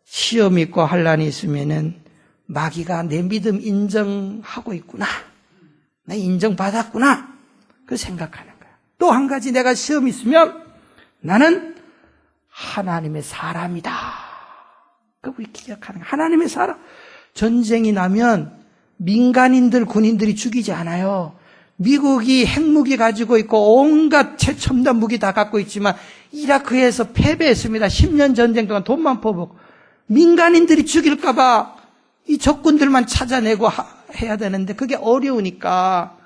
시험 있고 환난이 있으면은 마귀가 내 믿음 인정하고 있구나. 나 인정받았구나. 그 생각하는 거예요. 또 한 가지 내가 시험 있으면 나는 하나님의 사람이다. 그걸 기억하는 거예요. 하나님의 사람. 전쟁이 나면 민간인들, 군인들이 죽이지 않아요. 미국이 핵무기 가지고 있고 온갖 최첨단 무기 다 갖고 있지만 이라크에서 패배했습니다. 10년 전쟁 동안 돈만 퍼붓고 민간인들이 죽일까 봐 이 적군들만 찾아내고 해야 되는데 그게 어려우니까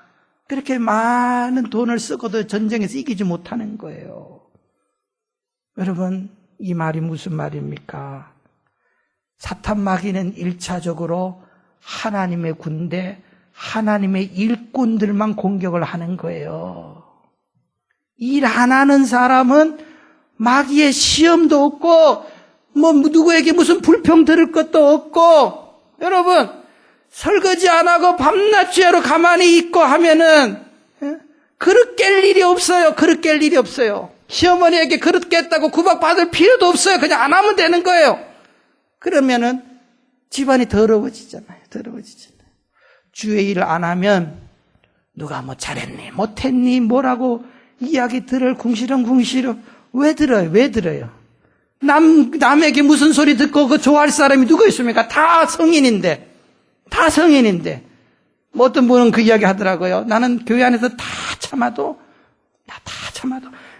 그렇게 많은 돈을 쓰고도 전쟁에서 이기지 못하는 거예요. 여러분, 이 말이 무슨 말입니까? 사탄 마귀는 1차적으로 하나님의 군대, 하나님의 일꾼들만 공격을 하는 거예요. 일 안 하는 사람은 마귀의 시험도 없고 뭐 누구에게 무슨 불평 들을 것도 없고 여러분 설거지 안 하고 밤낮 죄로 가만히 있고 하면은 그릇 깰 일이 없어요. 그릇 깰 일이 없어요. 시어머니에게 그릇 깼다고 구박받을 필요도 없어요. 그냥 안 하면 되는 거예요. 그러면은 집안이 더러워지잖아요. 더러워지잖아요. 주의 일을 안 하면 누가 뭐 잘했니 못했니 뭐라고 이야기 들을 궁시렁궁시렁 왜 들어요? 왜 들어요? 남에게 무슨 소리 듣고 그 좋아할 사람이 누가 있습니까? 다 성인인데 뭐 어떤 분은 그 이야기 하더라고요. 나는 교회 안에서 다 참아도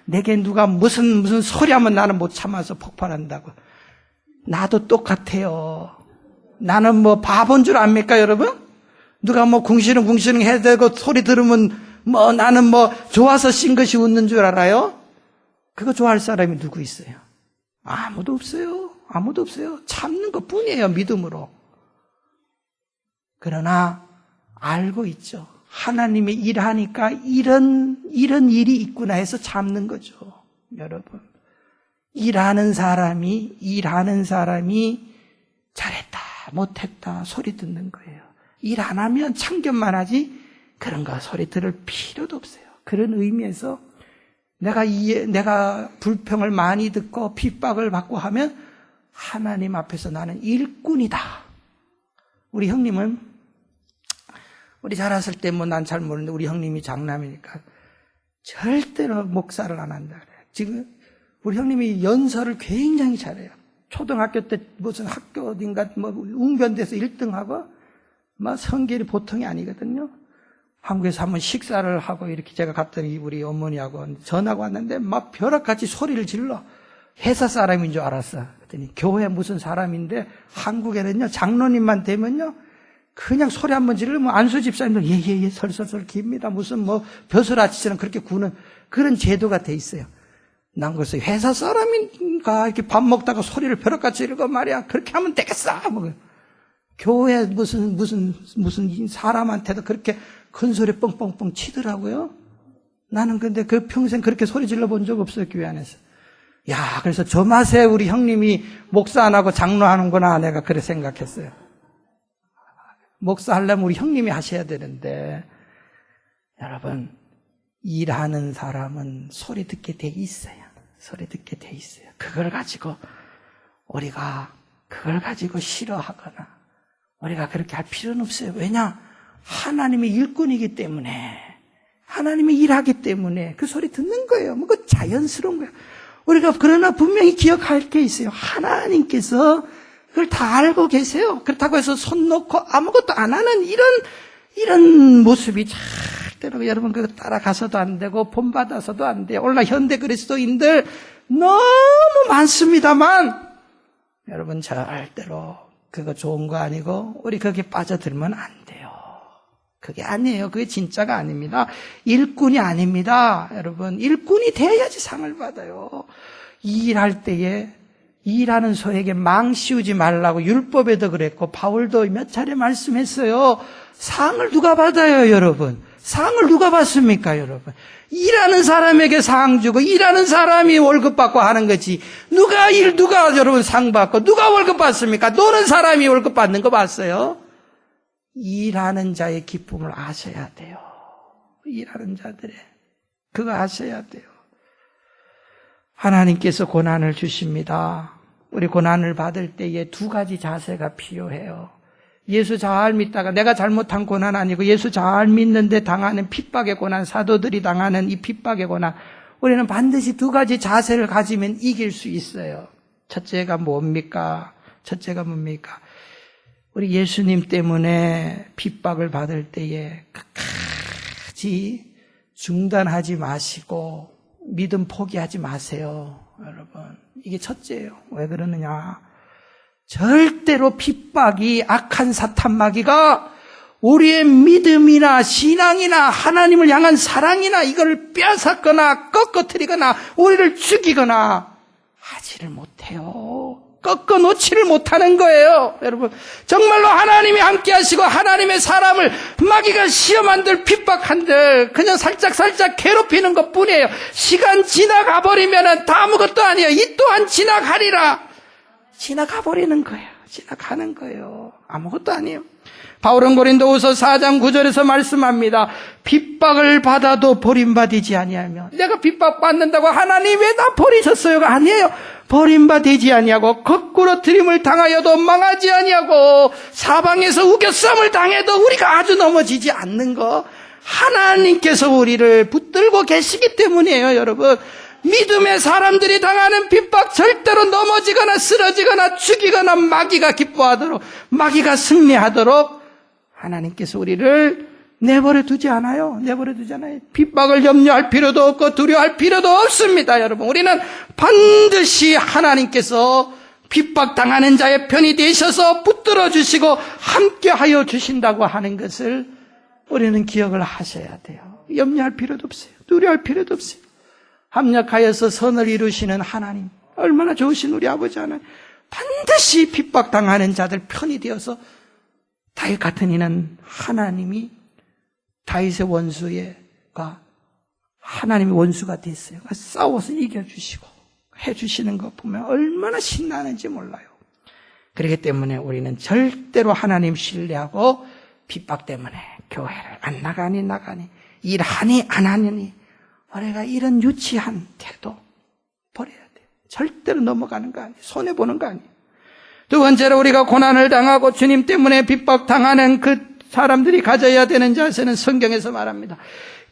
내게 누가 무슨 소리 하면 나는 못 참아서 폭발한다고. 나도 똑같아요. 나는 뭐 바본 줄 압니까, 여러분? 누가 뭐 궁시렁궁시렁 해야 되고 소리 들으면 뭐 나는 뭐 좋아서 싱긋이 웃는 줄 알아요? 그거 좋아할 사람이 누구 있어요? 아무도 없어요. 아무도 없어요. 참는 것 뿐이에요, 믿음으로. 그러나 알고 있죠. 하나님이 일하니까 이런 일이 있구나 해서 참는 거죠. 여러분, 일하는 사람이 잘했다 못했다 소리 듣는 거예요. 일 안 하면 참견만 하지 그런 거 소리 들을 필요도 없어요. 그런 의미에서 내가 불평을 많이 듣고 핍박을 받고 하면 하나님 앞에서 나는 일꾼이다. 우리 형님은, 우리 자랐을 때 뭐 난 잘 모르는데 우리 형님이 장남이니까 절대로 목사를 안 한다 그래요. 지금 우리 형님이 연설을 굉장히 잘해요. 초등학교 때 무슨 학교 어딘가 뭐 웅변대에서 1등하고 막 성결이 보통이 아니거든요. 한국에서 한번 식사를 하고 이렇게 제가 갔더니 우리 어머니하고 전화가 왔는데 막 벼락같이 소리를 질러. 회사 사람인 줄 알았어. 그랬더니 교회 무슨 사람인데 한국에는요 장로님만 되면요 그냥 소리 한번 지르면 안수 집사님들 예예예 설설설 깁니다. 무슨 뭐 벼슬아치처럼 그렇게 구는 그런 제도가 돼 있어요. 난 그래서 회사 사람인가 이렇게 밥 먹다가 소리를 벼락같이 지르고 말이야 그렇게 하면 되겠어. 뭐 교회 무슨 사람한테도 그렇게 큰 소리 뻥뻥뻥 치더라고요. 나는 근데 그 평생 그렇게 소리 질러 본 적 없어요, 교회 안에서. 야, 그래서 저 맛에 우리 형님이 목사 안 하고 장로하는구나, 내가 그래 생각했어요. 목사 하려면 우리 형님이 하셔야 되는데, 여러분, 일하는 사람은 소리 듣게 돼 있어요. 소리 듣게 돼 있어요. 그걸 가지고, 우리가 그걸 가지고 싫어하거나, 우리가 그렇게 할 필요는 없어요. 왜냐? 하나님의 일꾼이기 때문에, 하나님이 일하기 때문에 그 소리 듣는 거예요. 뭐, 그 자연스러운 거예요. 우리가 그러나 분명히 기억할 게 있어요. 하나님께서 그걸 다 알고 계세요. 그렇다고 해서 손 놓고 아무것도 안 하는 이런 모습이 절대로 여러분 그거 따라가서도 안 되고 본받아서도 안 돼요. 오늘날 현대 그리스도인들 너무 많습니다만 여러분 절대로 그거 좋은 거 아니고 우리 거기에 빠져들면 안 돼요. 그게 아니에요. 그게 진짜가 아닙니다. 일꾼이 아닙니다. 여러분 일꾼이 돼야지 상을 받아요. 일할 때에 일하는 소에게 망 씌우지 말라고 율법에도 그랬고 바울도 몇 차례 말씀했어요. 상을 누가 받아요, 여러분? 상을 누가 받습니까, 여러분? 일하는 사람에게 상 주고 일하는 사람이 월급 받고 하는 거지. 누가 여러분 상 받고 누가 월급 받습니까? 노는 사람이 월급 받는 거 봤어요? 일하는 자의 기쁨을 아셔야 돼요. 일하는 자들의 그거 아셔야 돼요. 하나님께서 고난을 주십니다. 우리 고난을 받을 때에 두 가지 자세가 필요해요. 예수 잘 믿다가 내가 잘못한 고난 아니고 예수 잘 믿는데 당하는 핍박의 고난, 사도들이 당하는 이 핍박의 고난, 우리는 반드시 두 가지 자세를 가지면 이길 수 있어요. 첫째가 뭡니까? 우리 예수님 때문에 핍박을 받을 때에 끝까지 중단하지 마시고 믿음 포기하지 마세요. 여러분 이게 첫째예요. 왜 그러느냐, 절대로 핍박이 악한 사탄 마귀가 우리의 믿음이나 신앙이나 하나님을 향한 사랑이나 이걸 빼앗았거나 꺾어뜨리거나 우리를 죽이거나 하지를 못해요. 꺾어 놓지를 못하는 거예요. 여러분 정말로 하나님이 함께 하시고 하나님의 사람을 마귀가 시험한들 핍박한들 그냥 살짝 괴롭히는 것뿐이에요. 시간 지나가 버리면 다 아무것도 아니에요. 이 또한 지나가리라. 지나가 버리는 거예요. 지나가는 거예요. 아무것도 아니에요. 바울은 고린도후서 4장 9절에서 말씀합니다. 핍박을 받아도 버림받이지 아니하며, 내가 핍박받는다고 하나님 왜 나 버리셨어요가 아니에요. 버림받이지 아니하고 거꾸로 트림을 당하여도 망하지 아니하고 사방에서 우겨쌈을 당해도 우리가 아주 넘어지지 않는 거, 하나님께서 우리를 붙들고 계시기 때문이에요. 여러분 믿음의 사람들이 당하는 핍박 절대로 넘어지거나 쓰러지거나 죽이거나 마귀가 기뻐하도록, 마귀가 승리하도록 하나님께서 우리를 내버려 두지 않아요. 핍박을 염려할 필요도 없고 두려워할 필요도 없습니다. 여러분 우리는 반드시 하나님께서 핍박당하는 자의 편이 되셔서 붙들어 주시고 함께하여 주신다고 하는 것을 우리는 기억을 하셔야 돼요. 염려할 필요도 없어요. 두려워할 필요도 없어요. 합력하여서 선을 이루시는 하나님, 얼마나 좋으신 우리 아버지 하나님, 반드시 핍박당하는 자들 편이 되어서 다윗 같은 이는 하나님이 다윗의 원수가 하나님의 원수가 됐어요. 싸워서 이겨주시고 해주시는 거 보면 얼마나 신나는지 몰라요. 그렇기 때문에 우리는 절대로 하나님 신뢰하고 핍박 때문에 교회를 안 나가니 일하니 안 하니 우리가 이런 유치한 태도 버려야 돼요. 절대로 넘어가는 거 아니에요. 손해보는 거 아니에요. 두 번째로 우리가 고난을 당하고 주님 때문에 핍박당하는 그 사람들이 가져야 되는 자세는 성경에서 말합니다.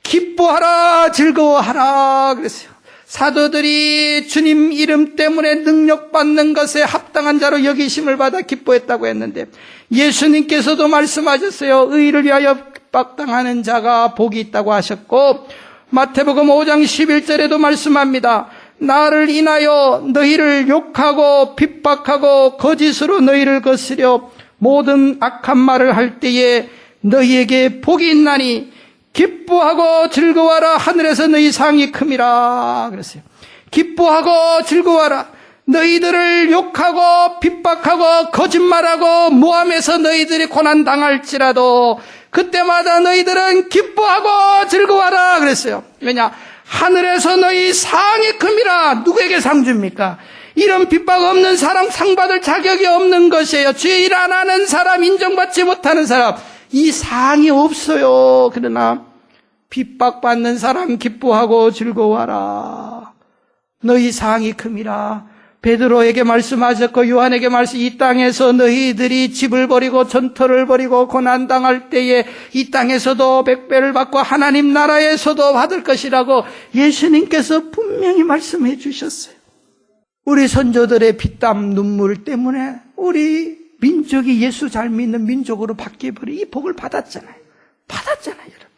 기뻐하라, 즐거워하라 그랬어요. 사도들이 주님 이름 때문에 능력받는 것에 합당한 자로 여기심을 받아 기뻐했다고 했는데, 예수님께서도 말씀하셨어요. 의를 위하여 핍박당하는 자가 복이 있다고 하셨고, 마태복음 5장 11절에도 말씀합니다. 나를 인하여 너희를 욕하고 핍박하고 거짓으로 너희를 거스려 모든 악한 말을 할 때에 너희에게 복이 있나니 기뻐하고 즐거워하라, 하늘에서 너희 상이 큼이라 그랬어요. 기뻐하고 즐거워하라. 너희들을 욕하고 핍박하고 거짓말하고 모함해서 너희들이 고난 당할지라도 그때마다 너희들은 기뻐하고 즐거워하라 그랬어요. 왜냐? 하늘에서 너희 상이 큼이라. 누구에게 상 줍니까? 이런 핍박 없는 사람, 상 받을 자격이 없는 것이에요. 죄일 안 하는 사람, 인정받지 못하는 사람, 이 상이 없어요. 그러나 핍박받는 사람 기뻐하고 즐거워하라. 너희 상이 큼이라. 베드로에게 말씀하셨고 요한에게 이 땅에서 너희들이 집을 버리고 전터를 버리고 고난당할 때에 이 땅에서도 100배를 받고 하나님 나라에서도 받을 것이라고 예수님께서 분명히 말씀해 주셨어요. 우리 선조들의 피땀 눈물 때문에 우리 민족이 예수 잘 믿는 민족으로 바뀌어버린 이 복을 받았잖아요. 여러분.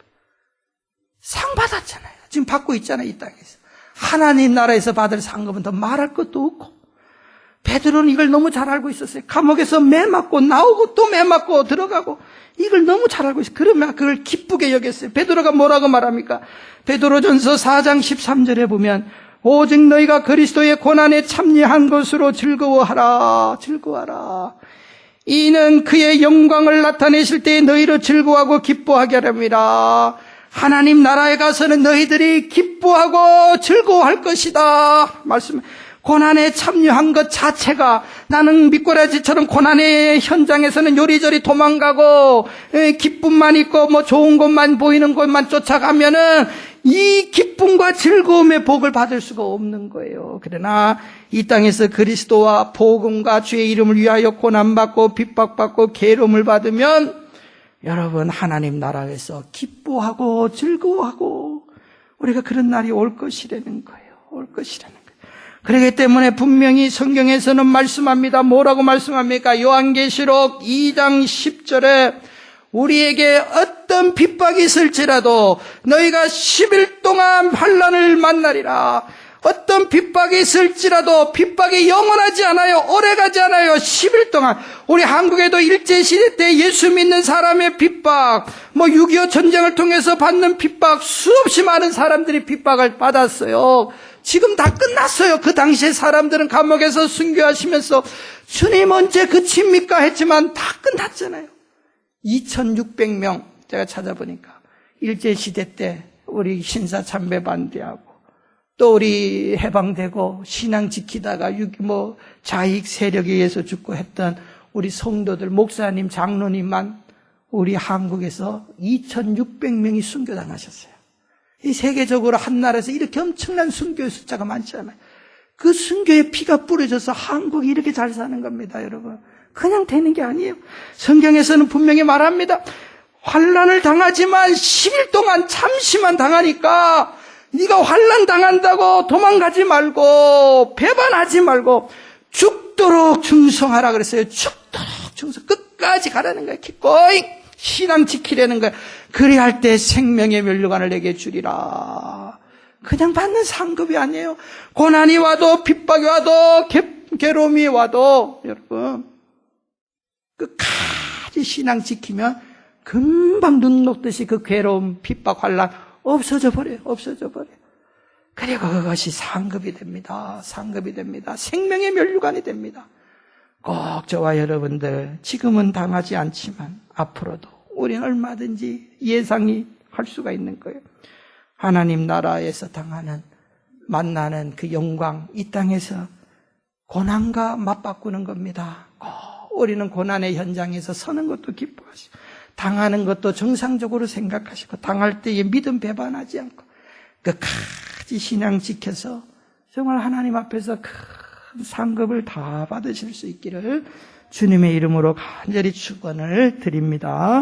상 받았잖아요. 지금 받고 있잖아요. 이 땅에서. 하나님 나라에서 받을 상급은 더 말할 것도 없고, 베드로는 이걸 너무 잘 알고 있었어요. 감옥에서 매 맞고 나오고 또 매 맞고 들어가고 이걸 너무 잘 알고 있어요. 그러면 그걸 기쁘게 여겼어요. 베드로가 뭐라고 말합니까? 베드로전서 4장 13절에 보면 오직 너희가 그리스도의 고난에 참여한 것으로 즐거워하라. 이는 그의 영광을 나타내실 때에 너희로 즐거워하고 기뻐하게 하렵니다. 하나님 나라에 가서는 너희들이 기뻐하고 즐거워할 것이다. 고난에 참여한 것 자체가, 나는 미꾸라지처럼 고난의 현장에서는 요리조리 도망가고 기쁨만 있고 뭐 좋은 것만 보이는 것만 쫓아가면은 이 기쁨과 즐거움의 복을 받을 수가 없는 거예요. 그러나 이 땅에서 그리스도와 복음과 주의 이름을 위하여 고난받고 핍박받고 괴로움을 받으면 여러분 하나님 나라에서 기뻐하고 즐거워하고 우리가 그런 날이 올 것이라는 거예요. 그렇기 때문에 분명히 성경에서는 말씀합니다. 뭐라고 말씀합니까? 요한계시록 2장 10절에 우리에게 어떤 핍박이 있을지라도 너희가 10일 동안 환난을 만나리라. 어떤 핍박이 있을지라도 핍박이 영원하지 않아요. 오래가지 않아요. 10일 동안. 우리 한국에도 일제시대 때 예수 믿는 사람의 핍박, 6.25 전쟁을 통해서 받는 핍박, 수없이 많은 사람들이 핍박을 받았어요. 지금 다 끝났어요. 그 당시에 사람들은 감옥에서 순교하시면서 주님 언제 그칩니까 했지만 다 끝났잖아요. 2600명 제가 찾아보니까 일제시대 때 우리 신사참배 반대하고 또 우리 해방되고 신앙 지키다가 자익 세력에 의해서 죽고 했던 우리 성도들, 목사님, 장로님만 우리 한국에서 2600명이 순교당하셨어요. 이 세계적으로 한 나라에서 이렇게 엄청난 순교의 숫자가 많지 않아요. 그 순교의 피가 뿌려져서 한국이 이렇게 잘 사는 겁니다, 여러분. 그냥 되는 게 아니에요. 성경에서는 분명히 말합니다. 환난을 당하지만 10일 동안 잠시만 당하니까 네가 환난 당한다고 도망가지 말고 배반하지 말고 죽도록 충성하라 그랬어요. 죽도록 충성, 끝까지 가라는 거예요. 기꺼이 신앙 지키려는 거예요. 그리할 때 생명의 면류관을 내게 주리라. 그냥 받는 상급이 아니에요. 고난이 와도 핍박이 와도 괴로움이 와도 여러분 끝까지 신앙 지키면 금방 눈 녹듯이 그 괴로움, 핍박, 환난 없어져 버려요. 그리고 그것이 상급이 됩니다. 생명의 면류관이 됩니다. 꼭 저와 여러분들 지금은 당하지 않지만 앞으로도 우리는 얼마든지 예상이 할 수가 있는 거예요. 하나님 나라에서 만나는 그 영광, 이 땅에서 고난과 맞바꾸는 겁니다. 우리는 고난의 현장에서 서는 것도 기뻐하시고 당하는 것도 정상적으로 생각하시고 당할 때에 믿음 배반하지 않고 끝까지 신앙 지켜서 정말 하나님 앞에서 큰 상급을 다 받으실 수 있기를 주님의 이름으로 간절히 축원을 드립니다.